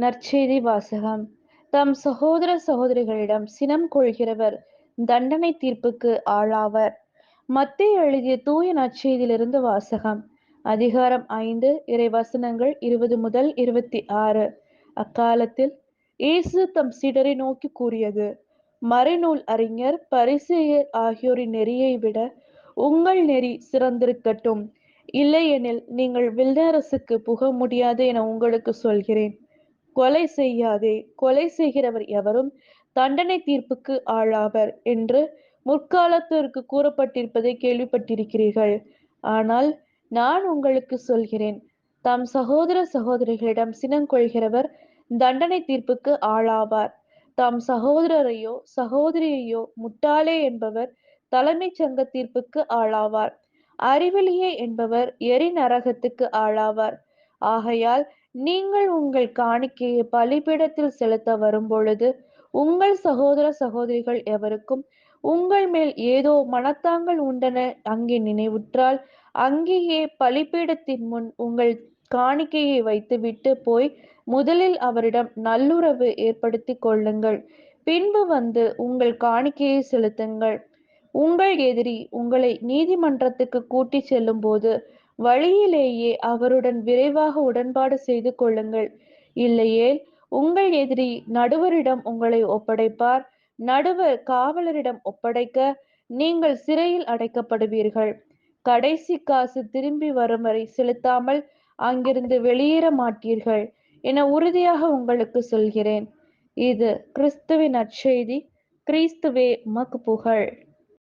நற்செய்தி வாசகம். தம் சகோதர சகோதரிகளிடம் சினம் கொள்கிறவர் தண்டனை தீர்ப்புக்கு ஆளாவர். மத்தேயு எழுதிய தூய நற்செய்தியிலிருந்து வாசகம். அதிகாரம் 5, இறைவசனங்கள் 20 முதல் 26. அக்காலத்தில் இயேசு தம் சீடரை நோக்கி கூறியது: மறைநூல் அறிஞர் பரிசேயர் ஆகியோரின் நெறியை விட உங்கள் நெறி சிறந்திருக்கட்டும். இல்லையெனில் நீங்கள் விண்ணரசுக்கு புக முடியாது என உங்களுக்கு சொல்கிறேன். கொலை செய்யாதே, கொலை செய்கிறவர் எவரும் தண்டனை தீர்ப்புக்கு ஆளாவர் என்று முற்காலத்திற்கு கூறப்பட்டிருப்பதை கேள்விப்பட்டிருக்கிறீர்கள். ஆனால் நான் உங்களுக்கு சொல்கிறேன், தம் சகோதர சகோதரிகளிடம் சினங்கொள்கிறவர் தண்டனை தீர்ப்புக்கு ஆளாவார். தம் சகோதரரையோ சகோதரியையோ முட்டாளே என்பவர் தலைமைச் சங்க தீர்ப்புக்கு ஆளாவார். அறிவிலியே என்பவர் எரி நரகத்துக்கு ஆளாவார். ஆகையால் நீங்கள் உங்கள் காணிக்கையை பலிபீடத்தில் செலுத்த வரும்பொழுது உங்கள் சகோதர சகோதரிகள் எவருக்கும் உங்கள் மேல் ஏதோ மனத்தாங்கள் உண்டென அங்கே நினைவுற்றால், அங்கேயே பலிபீடத்தின் முன் உங்கள் காணிக்கையை வைத்துவிட்டு போய் முதலில் அவரிடம் நல்லுறவு ஏற்படுத்தி கொள்ளுங்கள். பின்பு வந்து உங்கள் காணிக்கையை செலுத்துங்கள். உங்கள் எதிரி உங்களை நீதிமன்றத்துக்கு கூட்டிச் செல்லும் போது வழியிலேயே அவருடன் விரைவாக உடன்பாடு செய்து கொள்ளுங்கள். இல்லையேல் உங்கள் எதிரி நடுவரிடம் உங்களை ஒப்படைப்பார். நடுவர் காவலரிடம் ஒப்படைக்க நீங்கள் சிறையில் அடைக்கப்படுவீர்கள். கடைசி காசு திரும்பி வரும் வரை செலுத்தாமல் அங்கிருந்து வெளியேற மாட்டீர்கள் என உறுதியாக உங்களுக்கு சொல்கிறேன். இது கிறிஸ்துவின் நற்செய்தி. கிறிஸ்துவே உமக்கு புகழ்.